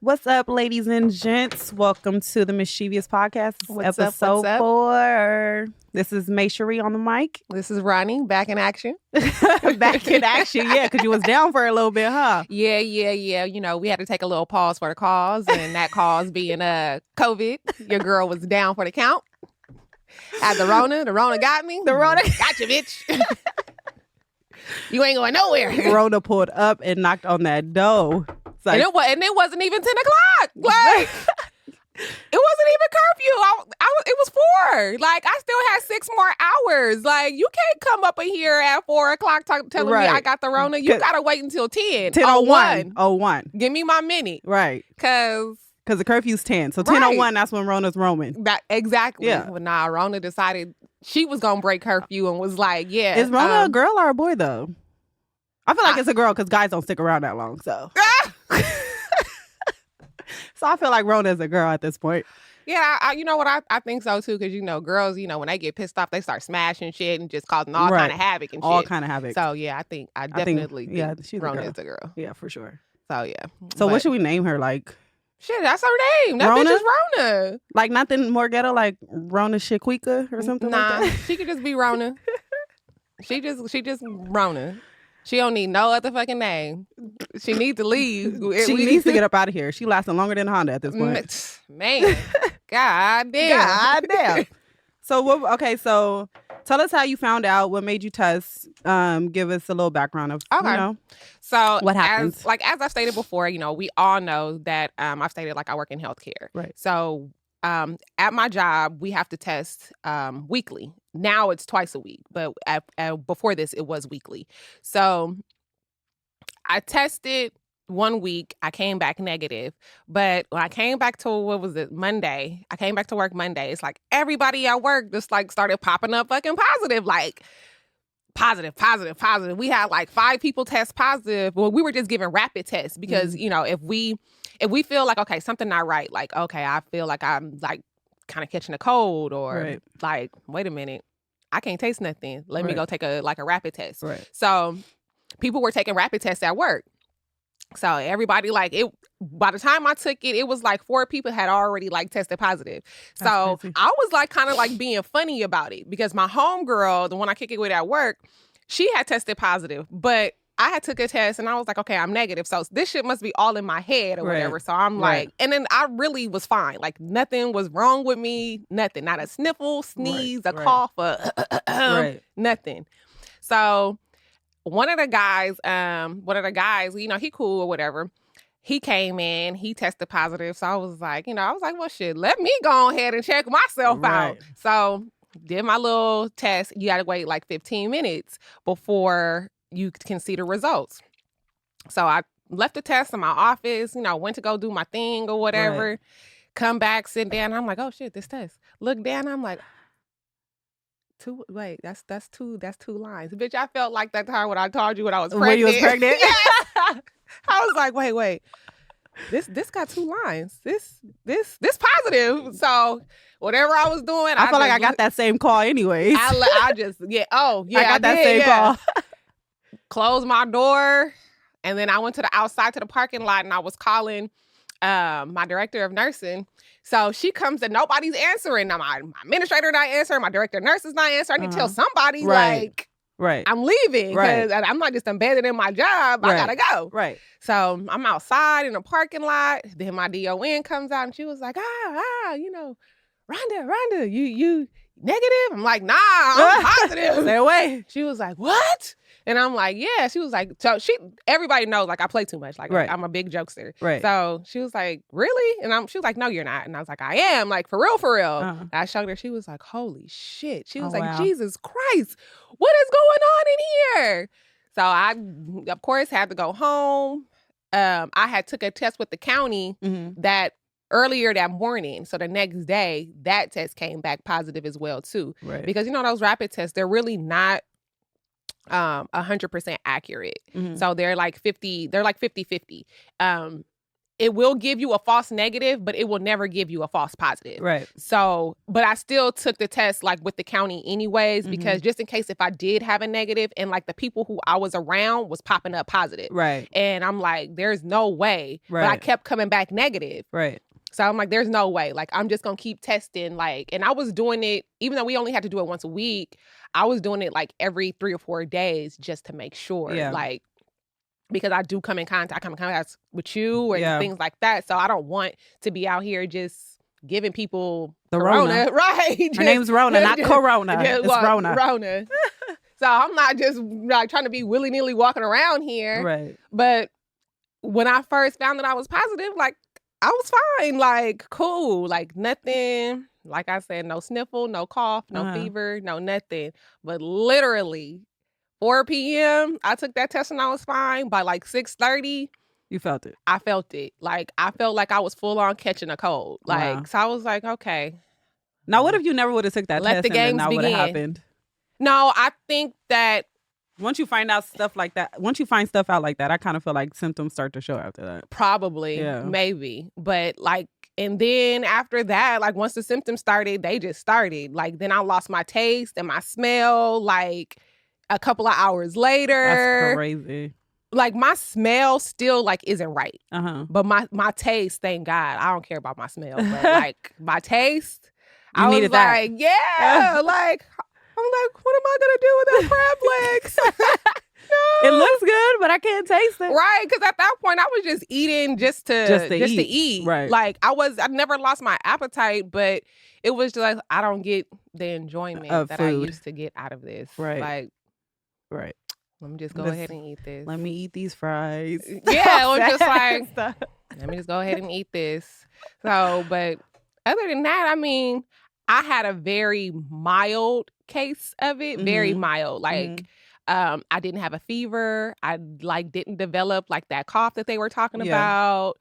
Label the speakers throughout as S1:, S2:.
S1: What's up, ladies and gents? Welcome to the Miss.Shevious podcast.
S2: What's
S1: episode
S2: up?
S1: 4. This is Miss.Shevious on the mic.
S2: This is Ronnie, back in action.
S1: Back in action, yeah, because you was down for a little bit, huh?
S2: Yeah. You know, we had to take a little pause for the cause, and that cause being COVID. Your girl was down for the count. Had the Rona got me.
S1: The Rona
S2: got you, bitch. You ain't going nowhere.
S1: Rona pulled up and knocked on that door.
S2: Like, and it wasn't even 10 o'clock. Like, it wasn't even curfew. It was 4. Like, I still had 6 more hours. Like, you can't come up in here at 4 o'clock telling me I got the Rona. You gotta wait until 10.
S1: 10:01. 01.
S2: Give me my minute.
S1: Right.
S2: Because
S1: the curfew's 10. So 10:01, that's when Rona's roaming.
S2: Exactly.
S1: Yeah.
S2: Well, nah, Rona decided she was gonna break curfew and was like, yeah.
S1: Is Rona a girl or a boy, though? I feel like it's a girl because guys don't stick around that long, so. So I feel like Rona is a girl at this point.
S2: Yeah, you know what? I think so, too, because, you know, girls, you know, when they get pissed off, they start smashing shit and just causing all kind of havoc and shit.
S1: All kind of havoc.
S2: So, yeah, I definitely think
S1: she's
S2: Rona is a girl.
S1: Yeah, for sure.
S2: So, yeah.
S1: So what should we name her? Like,
S2: shit, that's her name. That
S1: Rona?
S2: bitch is Rona.
S1: Like nothing more ghetto, like Rona Shaquika or something like that?
S2: She could just be Rona. She just Rona. She don't need no other fucking name. She needs to leave.
S1: She needs to get up out of here. She lasting longer than Honda at this point.
S2: Man, God damn.
S1: So tell us how you found out. What made you test? Give us a little background of,
S2: okay.
S1: You know,
S2: so
S1: what happens.
S2: As I've stated before, you know, we all know that I've stated like I work in healthcare.
S1: Right.
S2: So at my job, we have to test weekly. Now it's twice a week, but before this, it was weekly. So I tested 1 week. I came back negative. But when I came back to, Monday? I came back to work Monday. It's like everybody at work just like started popping up fucking positive, like positive. We had like 5 people test positive. Well, we were just giving rapid tests because, you know, if we feel like, okay, something not right, like, okay, I feel like I'm like kind of catching a cold or like, wait a minute, I can't taste nothing. Let me go take a rapid test.
S1: Right.
S2: So people were taking rapid tests at work. So everybody like it. By the time I took it, it was like 4 people had already like tested positive. So I was like kind of like being funny about it because my homegirl, the one I kick it with at work, she had tested positive, but I had took a test and I was like, okay, I'm negative. So this shit must be all in my head or whatever. So I'm like, and then I really was fine. Like nothing was wrong with me. Nothing. Not a sniffle, sneeze, a cough, nothing. So one of the guys, you know, he cool or whatever. He came in, he tested positive. So I was like, well, shit, let me go ahead and check myself out. So did my little test. You got to wait like 15 minutes before you can see the results. So I left the test in my office, you know, went to go do my thing or whatever. Come back, sit down. I'm like, oh shit, this test. Look down, I'm like, that's two lines. Bitch, I felt like that time when I told you when I was pregnant.
S1: When you was pregnant?
S2: Yes. I was like, wait. This got 2 lines. This positive. So whatever I was doing,
S1: I feel like I got that same call anyways.
S2: I got
S1: that same call.
S2: Closed my door, and then I went to the outside to the parking lot, and I was calling my director of nursing. So she comes and nobody's answering. Now my administrator not answering. My director of nurse is not answering. I need to tell somebody like I'm leaving because I'm not just abandoning my job. I gotta go.
S1: Right.
S2: So I'm outside in the parking lot. Then my DON comes out and she was like, you know, Rhonda, you negative? I'm like, nah, I'm positive.
S1: Stay away.
S2: She was like, what? And I'm like, yeah. She was like, so everybody knows like I play too much. Like I'm a big jokester.
S1: Right.
S2: So she was like, really? And she was like, no, you're not. And I was like, I am. Like for real. And I showed her. She was like, holy shit. She was like, Jesus Christ, what is going on in here? So I, of course, had to go home. I had took a test with the county that earlier that morning. So the next day, that test came back positive as well too.
S1: Right.
S2: Because you know those rapid tests, they're really not 100% accurate. So they're like 50-50. it will give you a false negative, but it will never give you a false positive.
S1: Right.
S2: So, but I still took the test like with the county anyways, because just in case if I did have a negative and like the people who I was around was popping up positive.
S1: Right.
S2: And I'm like, there's no way.
S1: Right.
S2: But I kept coming back negative.
S1: Right.
S2: So I'm like, there's no way. Like, I'm just going to keep testing. Like, and I was doing it, even though we only had to do it once a week, I was doing it like every 3 or 4 days just to make sure.
S1: Yeah.
S2: Like, because I do come in contact with you and things like that. So I don't want to be out here just giving people
S1: the
S2: Rona. Right.
S1: Her name's Rona, not Corona. It's Rona.
S2: Rona. So I'm not just like trying to be willy-nilly walking around here.
S1: Right.
S2: But when I first found that I was positive, like, I was fine. Like, cool. Like, nothing. Like I said, no sniffle, no cough, no fever, no nothing. But literally 4 p.m., I took that test and I was fine. By like 6:30,
S1: you felt it.
S2: I felt it. Like, I felt like I was full on catching a cold. Like, so I was like, okay.
S1: Now, what if you never would have took that
S2: Let
S1: test
S2: the games
S1: and then that would have
S2: begin.
S1: happened?
S2: No, I think that
S1: once you find out stuff like that, once you find stuff out like that, I kind of feel like symptoms start to show after that.
S2: Probably, maybe. But like, and then after that, like once the symptoms started, they just started. Like, then I lost my taste and my smell, like a couple of hours later.
S1: That's crazy.
S2: Like, my smell still like isn't right. But my taste, thank God, I don't care about my smell. But like my taste,
S1: you
S2: I
S1: needed
S2: was like, like, I'm like, what am I gonna do with that crab legs? No.
S1: It looks good, but I can't taste it.
S2: Right, because at that point I was just eating just to eat.
S1: Right.
S2: Like, I never lost my appetite, but it was just like, I don't get the enjoyment that
S1: food.
S2: I used to get out of this.
S1: Right.
S2: Like,
S1: right.
S2: Let me just go ahead and eat this.
S1: Let me eat these fries.
S2: Yeah, it was just like, let me just go ahead and eat this. So, but other than that, I mean, I had a very mild case of it, very mild. Like, I didn't have a fever. I like didn't develop like that cough that they were talking about.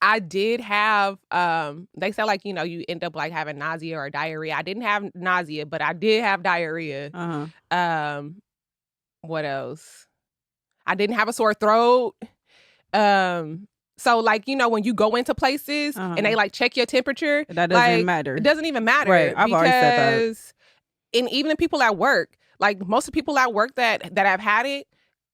S2: I did have, they said like, you end up like having nausea or diarrhea. I didn't have nausea, but I did have diarrhea. What else? I didn't have a sore throat. So like, when you go into places and they like check your temperature,
S1: that doesn't matter.
S2: It doesn't even matter.
S1: Right. I've already said that.
S2: And even the people at work, like most of the people at work that have had it,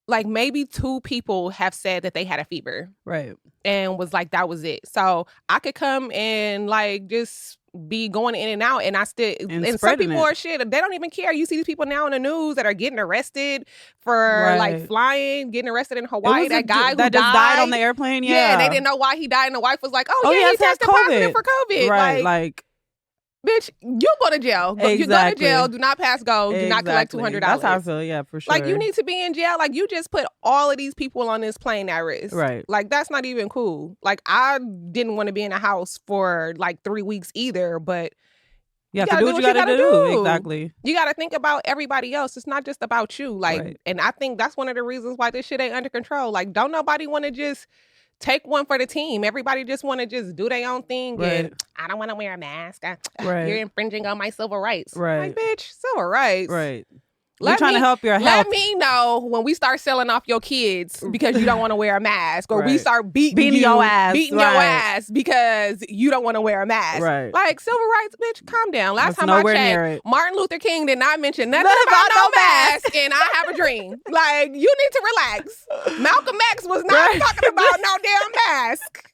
S2: like maybe 2 people have said that they had a fever.
S1: Right.
S2: And was like, that was it. So I could come and like just be going in and out, and I still, and some people are shit, they don't even care. You see these people now in the news that are getting arrested for like flying, getting arrested in Hawaii. That guy who
S1: just died on the airplane. Yeah,
S2: they didn't know why he died, and the wife was like, oh yeah, he tested positive for COVID.
S1: Right, like
S2: bitch, you go to jail.
S1: Exactly.
S2: You go to jail. Do not pass go. Do not collect $200.
S1: That's how I feel. Yeah, for sure.
S2: Like, you need to be in jail. Like, you just put all of these people on this plane at risk.
S1: Right.
S2: Like, that's not even cool. Like, I didn't want to be in a house for like 3 weeks either, but
S1: you have to do what you gotta do. Exactly.
S2: You gotta think about everybody else. It's not just about you. Like, and I think that's one of the reasons why this shit ain't under control. Like, don't nobody want to just take one for the team. Everybody just want to just do their own thing. And I don't want to wear a mask. You're infringing on my civil rights.
S1: Right.
S2: Like, bitch, civil rights.
S1: Right. We're trying to help your health.
S2: Let me know when we start selling off your kids because you don't want to wear a mask, or we start beating your ass because you don't want to wear a mask.
S1: Right.
S2: Like, civil rights, bitch, calm down. Last time I checked, Martin Luther King did not mention nothing about no mask, and I have a dream. Like, you need to relax. Malcolm X was not talking about no damn mask.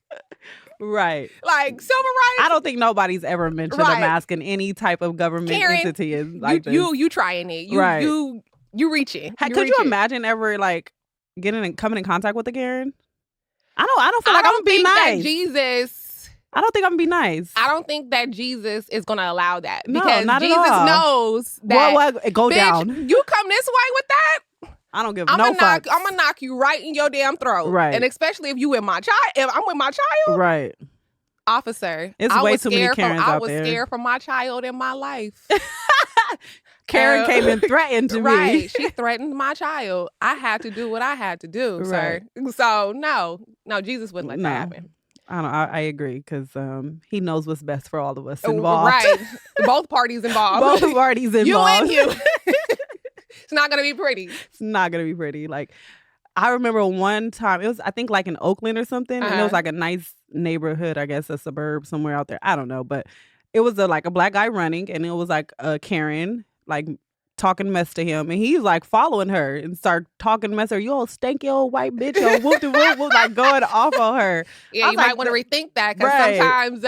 S1: Right.
S2: Like, civil rights.
S1: I don't think nobody's ever mentioned a mask in any type of government entity like this.
S2: You trying it. You reaching.
S1: Could you imagine ever like coming in contact with a Karen? I don't feel like I'm gonna be nice.
S2: Jesus.
S1: I don't think I'm gonna be nice.
S2: I don't think that Jesus is gonna allow that.
S1: No,
S2: because
S1: not
S2: Jesus
S1: at all.
S2: knows that
S1: go
S2: bitch,
S1: down.
S2: You come this way with that,
S1: I don't give no fucks.
S2: I'm gonna knock you right in your damn throat.
S1: Right.
S2: And especially if you with my child. If I'm with my child.
S1: Right.
S2: Officer.
S1: It's way too many Karens out there.
S2: I was scared for my child in my life.
S1: Karen came and threatened me.
S2: Right. She threatened my child. I had to do what I had to do, sir. So no, Jesus wouldn't let that happen.
S1: I agree, because he knows what's best for all of us involved.
S2: Right. Both parties involved.
S1: Both parties involved.
S2: You and you. It's not going to be pretty.
S1: It's not going to be pretty. Like, I remember one time, it was, I think, like in Oakland or something, and it was like a nice neighborhood, I guess, a suburb somewhere out there. I don't know, but it was like a black guy running, and it was like a Karen, like talking mess to him, and he's like following her and start talking mess to her. You old stanky old white bitch, or whoop de whoop, like going off on her.
S2: Yeah, you might want to rethink that, because sometimes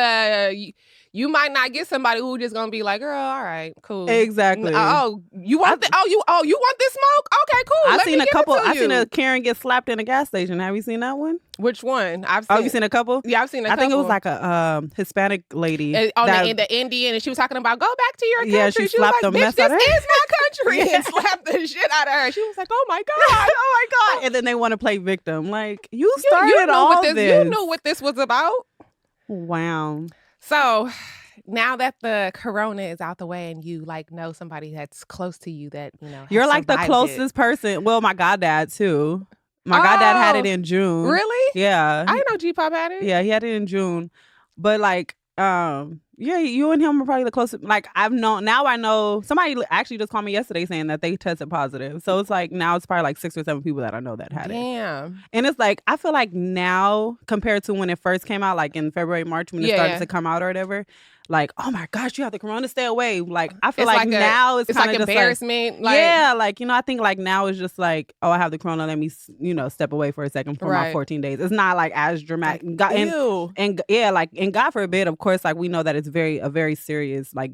S2: you might not get somebody who just gonna be like, girl, all right, cool.
S1: Exactly.
S2: Oh, you want you want this smoke? Okay, cool.
S1: I've seen a Karen get slapped in a gas station. Have you seen that one?
S2: Which one?
S1: Have you seen a couple?
S2: Yeah, I've seen a couple.
S1: I think it was like a Hispanic lady.
S2: And the Indian, and she was talking about, go back to your country.
S1: Yeah, she slapped
S2: was like,
S1: the mess
S2: bitch,
S1: out of her.
S2: This is my country. And slapped the shit out of her. She was like, oh my God.
S1: Oh my God. And then they want to play victim. Like, you started all this.
S2: You knew what this was about.
S1: Wow.
S2: So now that the corona is out the way, and you like know somebody that's close to you that, you know,
S1: you're like the closest person. Well, my goddad too. My goddad had it in June.
S2: Really?
S1: Yeah.
S2: I didn't know G-Pop had it.
S1: Yeah, he had it in June. But like, yeah, you and him are probably the closest. Like, I know somebody actually just called me yesterday saying that they tested positive. So it's like, now it's probably like 6 or 7 people that I know that had it.
S2: Damn.
S1: And it's like, I feel like now compared to when it first came out, like in February, March, when it started to come out or whatever, like, oh my gosh, you have the corona, stay away. Like, I feel like now it's kind of
S2: like embarrassment. Like,
S1: yeah, like, you know, I think like now it's just like, oh, I have the corona, let me, you know, step away for a second for my 14 days. It's not like as dramatic.
S2: Like,
S1: and God forbid, of course, like we know that it's a very serious like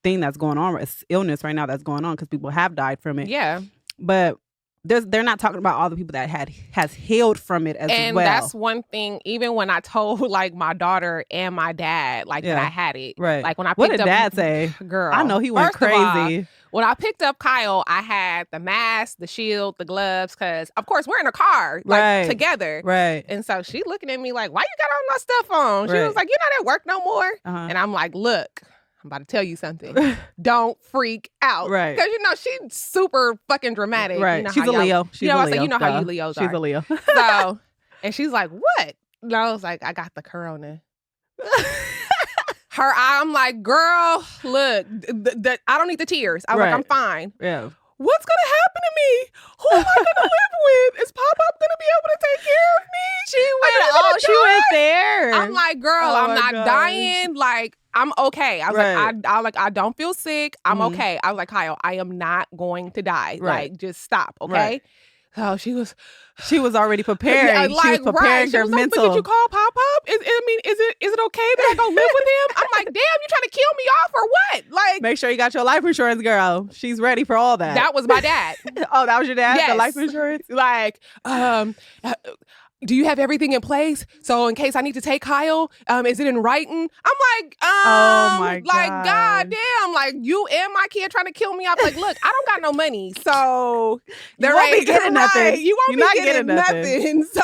S1: thing that's going on, illness right now that's going on, because people have died from it.
S2: Yeah.
S1: But they're not talking about all the people that has healed from it as well.
S2: And that's one thing, even when I told like my daughter and my dad like that I had it.
S1: Right.
S2: Like when I picked
S1: what did
S2: up,
S1: Dad say?
S2: Girl.
S1: I know he went crazy.
S2: When I picked up Kyle, I had the mask, the shield, the gloves, because of course we're in a car like together.
S1: Right.
S2: And so she looking at me like, why you got all my stuff on? She was like, you're not at work no more. And I'm like, look, I'm about to tell you something. Don't freak out.
S1: Right.
S2: Because, you know, she's super fucking dramatic.
S1: Right.
S2: You know,
S1: she's a Leo. She's a Leo.
S2: You know how you Leos are.
S1: She's a Leo.
S2: So, and she's like, what? And I was like, I got the corona. I'm like, girl, look, I don't need the tears. I was like, I'm fine.
S1: Yeah.
S2: What's going to happen to me? Who am I going to live with? Is Pop-Up going to be able to take care of me?
S1: She went there.
S2: I'm like, girl, I'm not dying. Like, I'm okay. I was like, I don't feel sick. I'm okay. I was like, Kyle, I am not going to die. Like, just stop, okay? Right. So she was already preparing.
S1: Yeah, like, she was preparing her mental.
S2: Like, did you call Pop-Up? Is it okay that I go live with him? I'm like, damn, you trying to kill me off or what? Like,
S1: make sure you got your life insurance, girl. She's ready for all that.
S2: That was my dad.
S1: Oh, that was your dad?
S2: Yes.
S1: The life insurance?
S2: Like, do you have everything in place? So in case I need to take Kyle, is it in writing? I'm like,
S1: oh my God.
S2: Like, goddamn, like you and my kid trying to kill me. I'm like, look, I don't got no money, so
S1: you won't be getting nothing.
S2: You won't be getting nothing. So,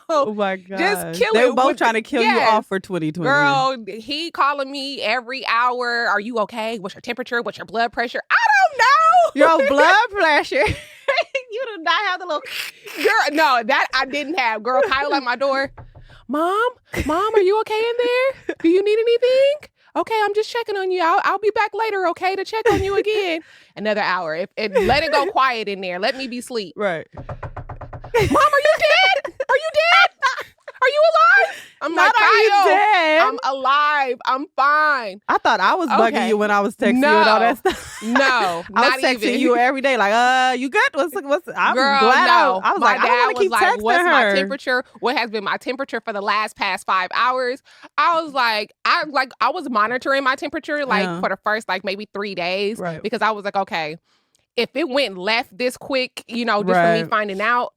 S1: oh my God,
S2: just kill it.
S1: They both trying to kill you off for 2020.
S2: Girl, he calling me every hour. Are you okay? What's your temperature? What's your blood pressure? I don't know.
S1: Your blood pressure. You do not have the little
S2: girl. No, that I didn't have. Girl, Kyle at my door. Mom, are you okay in there? Do you need anything? Okay, I'm just checking on you. I'll be back later, okay, to check on you again. Another hour. Let it go quiet in there. Let me be asleep.
S1: Right.
S2: Mom, are you dead? Are you dead? Are you alive? I'm
S1: not
S2: like, Kyle,
S1: are you dead?
S2: I'm alive. I'm fine.
S1: I thought I was bugging you when I was texting you and all that stuff.
S2: No,
S1: I was texting you every day like, you good? What's I'm
S2: girl,
S1: glad
S2: no.
S1: I was
S2: my
S1: like,
S2: dad
S1: I want to keep
S2: was
S1: texting
S2: like, what's
S1: her.
S2: my temperature? What has been my temperature for the past 5 hours? I was like, I was monitoring my temperature like for the first like maybe 3 days because I was like, okay, if it went left this quick, you know, just for me finding out,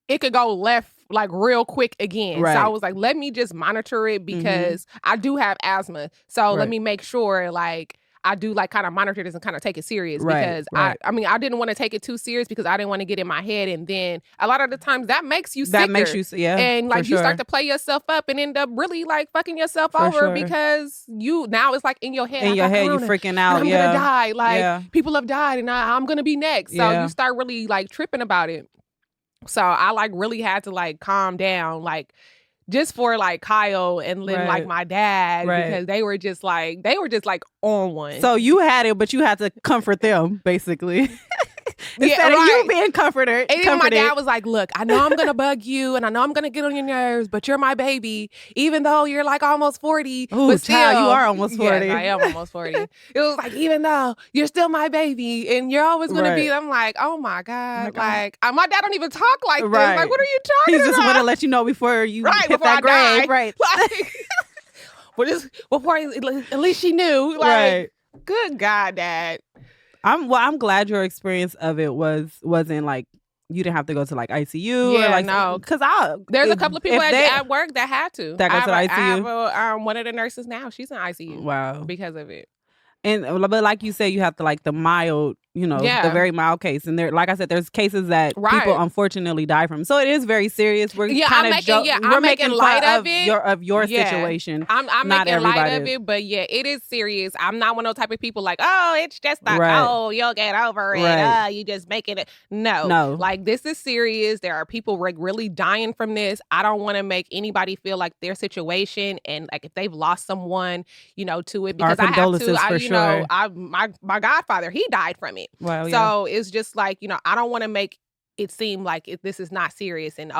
S2: it could go left like real quick again. So I was like, let me just monitor it because I do have asthma. So let me make sure like I do like kind of monitor this and kind of take it serious because I mean, I didn't want to take it too serious because I didn't want to get in my head. And then a lot of the times that makes you sicker.
S1: That makes you,
S2: and like you start to play yourself up and end up really like fucking yourself over because now it's like in your head.
S1: In your head, you freaking out.
S2: I'm gonna die. Like people have died and I'm gonna be next. So you start really like tripping about it. So I like really had to like calm down, like just for like Kyle and then like my dad because they were just like on one.
S1: So you had it, but you had to comfort them basically. Instead of you being comforted.
S2: And even my dad was like, look, I know I'm going to bug you and I know I'm going to get on your nerves, but you're my baby. Even though you're like almost 40.
S1: Ooh,
S2: but still,
S1: child, you are almost 40.
S2: Yes, I am almost 40. It was like, even though you're still my baby and you're always going to be, I'm like, oh my God. Like my dad don't even talk like this. Like, what are you talking about?
S1: He just want to let you know before you hit that grave. Right.
S2: Like, before at least she knew. Like, good God, Dad.
S1: I'm glad your experience of it wasn't like you didn't have to go to like ICU or like
S2: no,
S1: because
S2: there's a couple of people at work that had to
S1: go to ICU.
S2: I have one of the nurses now. She's in ICU.
S1: Wow,
S2: because of it.
S1: And but like you said, you have to like the mild, the very mild case. And there, like I said, there's cases that people unfortunately die from. So it is very serious. We're
S2: I'm making light of it
S1: of your situation.
S2: I'm
S1: not
S2: making light
S1: everybody
S2: of it, but it is serious. I'm not one of those type of people like, oh, it's just like, oh, you'll get over it. Oh, you just making it. No, like this is serious. There are people really dying from this. I don't want to make anybody feel like their situation and like if they've lost someone, to it because I have to. My godfather, he died from it.
S1: Wow,
S2: so it's just like, I don't want to make it seem like this is not serious and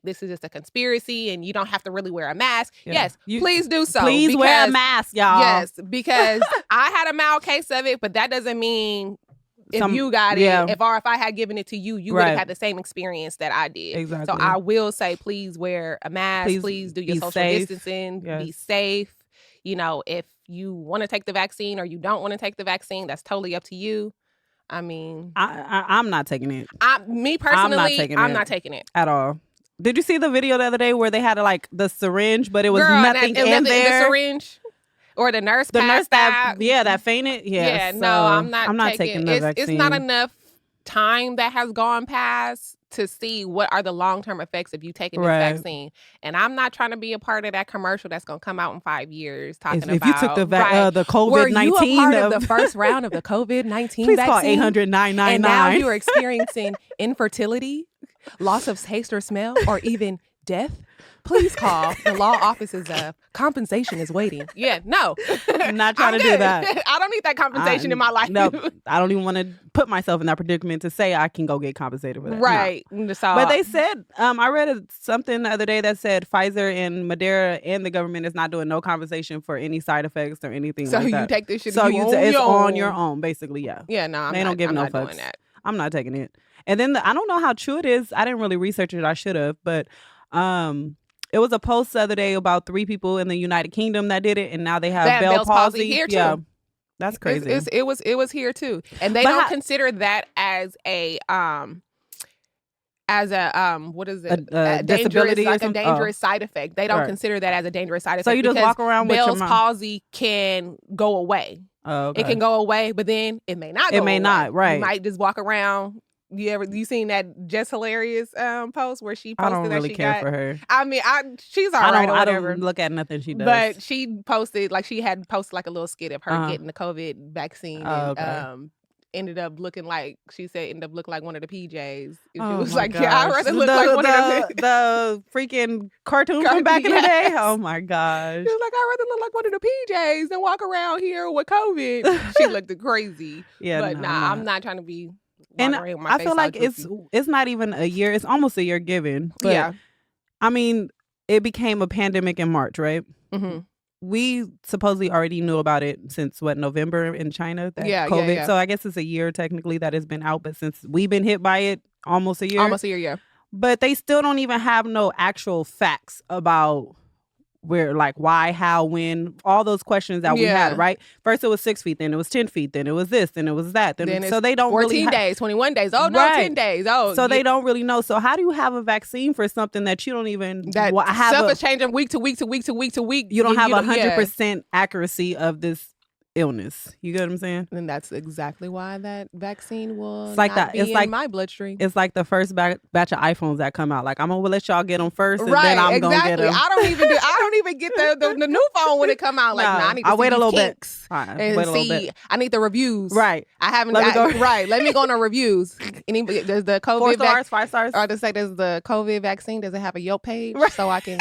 S2: this is just a conspiracy and you don't have to really wear a mask. Yes, please do so.
S1: Please wear a mask, y'all.
S2: Yes, because I had a mild case of it, but that doesn't mean if you got it, if I had given it to you, you would have had the same experience that I did.
S1: Exactly.
S2: So I will say, please wear a mask. Please do your social distancing. Yes. Be safe. If you want to take the vaccine or you don't want to take the vaccine, that's totally up to you. I mean,
S1: I'm not taking it.
S2: Me personally, I'm not taking it
S1: at all. Did you see the video the other day where they had like the syringe, but it was nothing in there?
S2: The syringe or the nurse
S1: that fainted.
S2: Yeah, no, I'm not taking
S1: the vaccine.
S2: It's not enough time that has gone past to see what are the long-term effects of you taking this vaccine. And I'm not trying to be a part of that commercial that's going to come out in 5 years talking about...
S1: If you took the COVID-19...
S2: Were you a part of the first round of the COVID-19 vaccine?
S1: Please call 800-999.
S2: And now you are experiencing infertility, loss of taste or smell, or even death? Please call the law offices of compensation is waiting. Yeah, no.
S1: I'm not trying to do that.
S2: I don't need that compensation in my life.
S1: No, I don't even want to put myself in that predicament to say I can go get compensated for that.
S2: Right. No. So,
S1: but they said, I read something the other day that said Pfizer and Moderna and the government is not doing no compensation for any side effects or anything like that.
S2: So you take this shit
S1: it's on your own, basically, yeah.
S2: Yeah, no,
S1: they don't give no fucks.
S2: Doing that.
S1: I'm not taking it. And then I don't know how true it is. I didn't really research it. I should have, but it was a post the other day about 3 people in the United Kingdom that did it, and now they have Bell's palsy
S2: here too.
S1: Yeah, that's crazy.
S2: It was here too, and they don't consider that as a what is it? A
S1: disability,
S2: like a dangerous side effect. They don't consider that as a dangerous side effect.
S1: So you just walk around with
S2: Bell's palsy can go away.
S1: Oh, okay.
S2: It can go away, but then it may not. It
S1: may not. Right.
S2: You might just walk around. You seen that Just Hilarious post where she posted
S1: I don't really care for her.
S2: I mean, she's all right or whatever.
S1: I don't look at nothing she does.
S2: But she posted had posted like a little skit of her getting the COVID vaccine and ended up looking like one of the PJs. She was like, gosh. I'd rather look like one of
S1: the freaking cartoon from back in the day. Oh my gosh.
S2: She was like, I'd rather look like one of the PJs than walk around here with COVID. She looked crazy. Yeah, but I'm not trying to be.
S1: And I feel like it's not even a year. It's almost a year given. But, yeah. I mean, it became a pandemic in March, right?
S2: Mm-hmm.
S1: We supposedly already knew about it since, November in China? COVID.
S2: Yeah.
S1: So I guess it's a year technically that it's been out. But since we've been hit by it, almost a year.
S2: Almost a year, yeah.
S1: But they still don't even have no actual facts about where, like, why, how, when, all those questions that we had, right? First it was 6 feet, then it was 10 feet, then it was this, then it was that. Then so they don't
S2: 14 days, 21 days. Oh, no, 10 days. Oh,
S1: so they don't really know. So how do you have a vaccine for something that you don't even
S2: have? Stuff is changing week to week to week to week to week.
S1: You don't have 100% accuracy of this illness. You get what I'm saying?
S2: And that's exactly why that vaccine will be in my bloodstream.
S1: It's like the first batch of iPhones that come out. Like, I'm gonna let y'all get them first, and then I'm gonna get them.
S2: I don't even get the new phone when it come out. Like, I need to
S1: wait a little bit.
S2: And wait a little bit. I need the reviews.
S1: Right.
S2: I haven't. Let me go on the reviews. Does the COVID
S1: 4 stars, 5 stars?
S2: Or to say, does the COVID vaccine, does it have a Yelp page so I can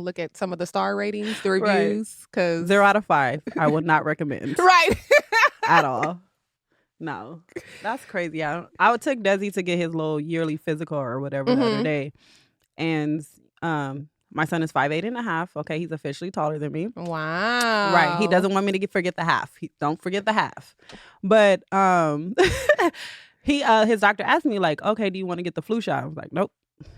S2: look at some of the star ratings, the reviews? Because
S1: 0 out of 5, I would not recommend.
S2: Right.
S1: At all. No, that's crazy. I took Desi to get his little yearly physical or whatever the other day, and my son is 5'8.5". Okay, he's officially taller than me.
S2: Wow.
S1: Right. He doesn't want me to forget the half. Don't forget the half. But his doctor asked me like, okay, do you want to get the flu shot? I was like, nope.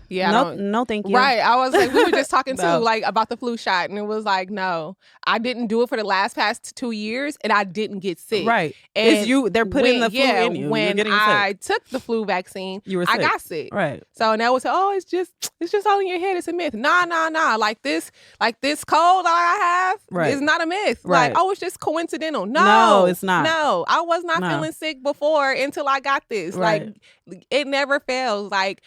S2: Yeah,
S1: no, thank you.
S2: Right. I was like, we were just talking too, like about the flu shot, and it was like, no, I didn't do it for the past 2 years, and I didn't get sick.
S1: Right.
S2: And
S1: it's you. They're putting the flu in you.
S2: When I took the flu vaccine, I got sick.
S1: Right.
S2: So now it's it's just all in your head. It's a myth. Nah. Like this cold I have is not a myth.
S1: Right.
S2: Like, oh, it's just coincidental. No,
S1: it's not.
S2: No, I was not feeling sick before until I got this.
S1: Right.
S2: Like, it never fails. Like,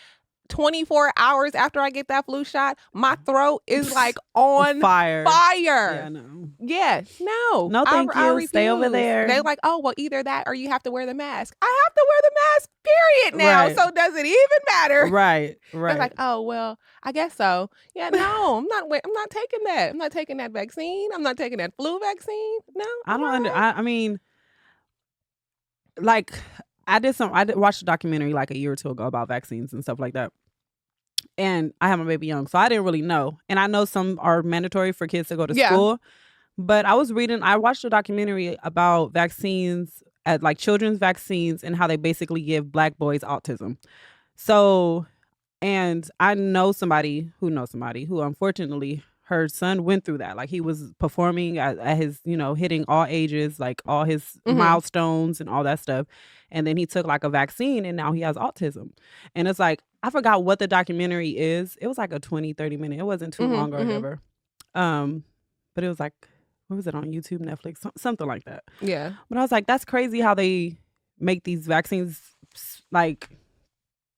S2: 24 hours after I get that flu shot, my throat is like on fire.
S1: Yeah, no.
S2: Yeah, no.
S1: No, thank you. Stay over there.
S2: They're like, oh, well, either that or you have to wear the mask. I have to wear the mask, period, now.
S1: Right.
S2: So does it even matter?
S1: Right.
S2: They're like, oh, well, I guess so. Yeah, no, I'm not taking that. I'm not taking that vaccine. I'm not taking that flu vaccine. No.
S1: I don't I mean, like, I watched a documentary like a year or two ago about vaccines and stuff like that. And I have my baby young, so I didn't really know. And I know some are mandatory for kids to go to school. But I watched a documentary about vaccines, like children's vaccines, and how they basically give Black boys autism. So, and I know somebody who unfortunately her son went through that. Like, he was performing at his, hitting all ages, like all his milestones and all that stuff. And then he took like a vaccine and now he has autism. And it's like, I forgot what the documentary is. It was like a 20-30 minute. It wasn't too long or whatever. But it was like, what was it, on YouTube, Netflix, something like that.
S2: Yeah.
S1: But I was like, that's crazy how they make these vaccines like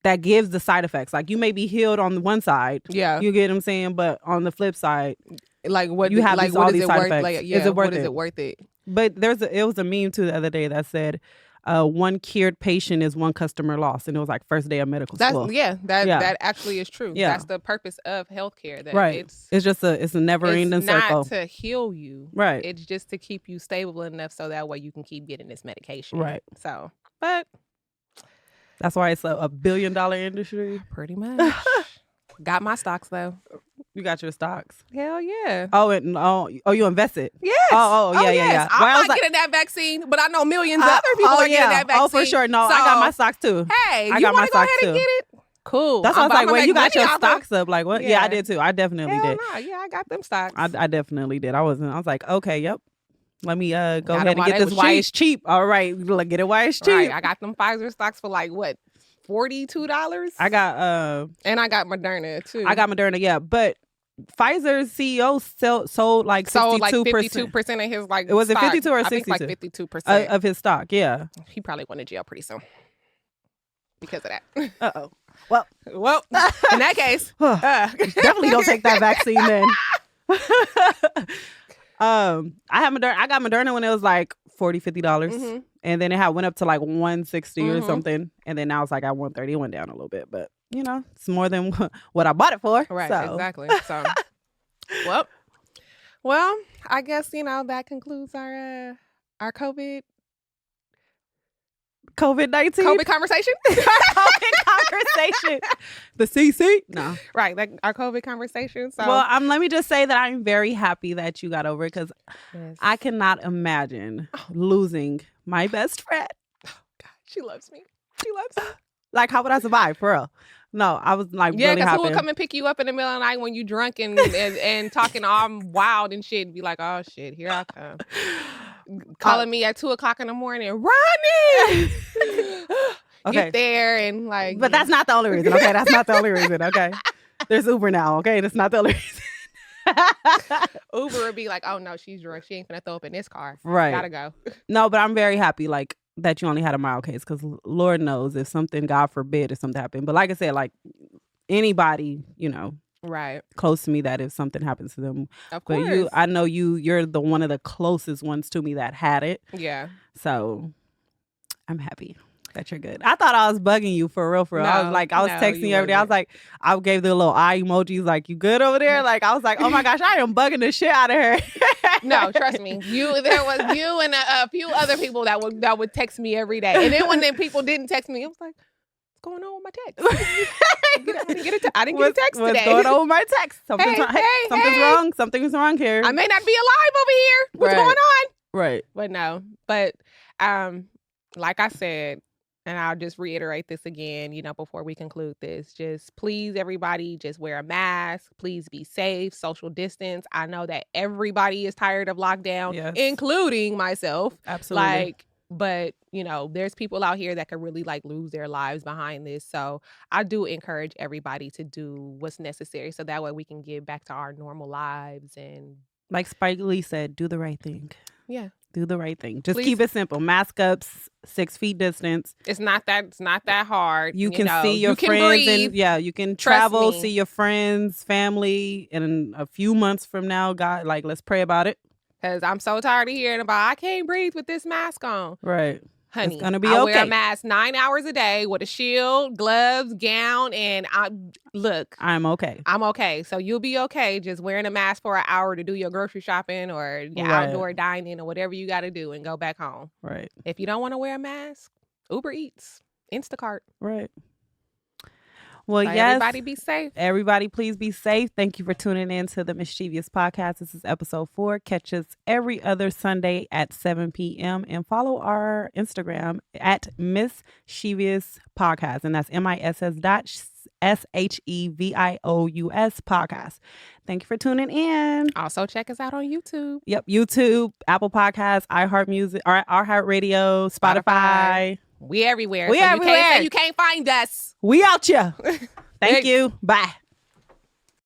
S1: that gives the side effects. Like, you may be healed on the one side. Yeah. You get what I'm saying? But on the flip side,
S2: like, what
S1: you have
S2: like,
S1: all
S2: what
S1: these
S2: is it
S1: side
S2: worth?
S1: effects.
S2: Like, yeah,
S1: is it worth
S2: what
S1: it?
S2: Is it worth it?
S1: But it was a meme too the other day that said, one cured patient is one customer lost, and it was like first day of medical school.
S2: That actually is true.
S1: Yeah.
S2: That's the purpose of healthcare. That
S1: right. It's a never ending circle.
S2: It's not to heal you.
S1: Right.
S2: It's just to keep you stable enough so that way you can keep getting this medication.
S1: Right.
S2: So, but
S1: that's why it's a $1 billion industry.
S2: Pretty much. Got my stocks though.
S1: You got your stocks?
S2: Hell yeah.
S1: Oh, you invested?
S2: Yes.
S1: Yeah.
S2: I'm not getting that vaccine, but I know millions of other people are getting that vaccine.
S1: Oh, for sure. No, so, I got my stocks too.
S2: Hey, you want to go ahead and get it? Cool.
S1: That's why I was like, wait, you got your stocks up? Like, what? Yeah, I did too. I definitely did.
S2: No. Yeah, I got them stocks.
S1: I definitely did. I was like, okay, yep. Let me go ahead and get this while it's cheap. All right, get it while it's cheap. Right.
S2: I got them Pfizer stocks for like what? $42.
S1: I got
S2: and I got Moderna too.
S1: I got Moderna, yeah, but Pfizer's CEO sold like 52%
S2: of his like.
S1: Was it 52 or
S2: 62?
S1: Like
S2: 52%
S1: of his stock. Yeah,
S2: he probably went to jail pretty soon because of that.
S1: Well,
S2: in that case,
S1: definitely don't take that vaccine then. I got Moderna when it was like $40-$50. And then it went up to like $160 or something. And then now it's like at $130. It went down a little bit, but it's more than what I bought it for.
S2: Right,
S1: so.
S2: Exactly. So, well, I guess, that concludes our COVID-19. COVID conversation?
S1: COVID conversation. The CC? No.
S2: Right, like our COVID conversation. So.
S1: Well, let me just say that I'm very happy that you got over it, because I cannot imagine losing my best friend.
S2: Oh, God, she loves me.
S1: Like, how would I survive, for real? No, I was like, really happy. Yeah, because
S2: who would come and pick you up in the middle of the night when you drunk and talking all wild and shit, and be like, oh shit, here I come. Calling me at 2:00 in the morning, Ronnie.
S1: Okay.
S2: Get there and like.
S1: But that's not the only reason. Okay, that's not the only reason. Okay, there's Uber now. Okay, that's not the only reason.
S2: Uber would be like, oh no, she's drunk. She ain't gonna throw up in this car.
S1: Right.
S2: Gotta go.
S1: No, but I'm very happy that you only had a mild case, because Lord knows if something, God forbid, if something happened. But like I said, like anybody,
S2: right,
S1: close to me, that if something happens to them,
S2: of course.
S1: But I know you're the one of the closest ones to me that had it.
S2: Yeah.
S1: So I'm happy. that you're good. I thought I was bugging you for real.
S2: No,
S1: I was texting you every day. I was like, I gave the little eye emojis like, you good over there? Like, I was like, oh my gosh, I am bugging the shit out of her.
S2: No, trust me. There was you and a few other people that would text me every day. And then when people didn't text me, it was like, what's going on with my text? I didn't get a text today.
S1: What's going on with my text? Something's wrong. Something's wrong here.
S2: I may not be alive over here. What's going on?
S1: Right.
S2: But no. But like I said, and I'll just reiterate this again, before we conclude this, just please, everybody, just wear a mask. Please be safe, social distance. I know that everybody is tired of lockdown, including myself.
S1: Absolutely.
S2: But, there's people out here that could really lose their lives behind this. So I do encourage everybody to do what's necessary so that way we can get back to our normal lives. And
S1: like Spike Lee said, do the right thing.
S2: Yeah.
S1: Do the right thing. Just keep it simple. Mask up, 6 feet distance.
S2: It's not that hard.
S1: You can see your friends and you can travel, see your friends, family, and in a few months from now, God, let's pray about it.
S2: Because I'm so tired of hearing about I can't breathe with this mask on.
S1: Right.
S2: Honey,
S1: it's gonna be
S2: I
S1: okay.
S2: wear a mask 9 hours a day with a shield, gloves, gown, and I'm okay. I'm okay. So you'll be okay just wearing a mask for an hour to do your grocery shopping or your outdoor dining or whatever you got to do and go back home.
S1: Right.
S2: If you don't want to wear a mask, Uber Eats, Instacart.
S1: Right. Well,
S2: so everybody be safe.
S1: Everybody, please be safe. Thank you for tuning in to the Miss.Shevious podcast. This is episode 4. Catch us every other Sunday at 7 p.m. and follow our Instagram at Miss.Shevious podcast. And that's MISS.SHEVIOUS podcast. Thank you for tuning in.
S2: Also, check us out on YouTube.
S1: Yep, YouTube, Apple Podcasts, iHeartRadio, Spotify.
S2: We everywhere.
S1: We everywhere.
S2: You can't find us.
S1: We out ya. Thank you. Bye.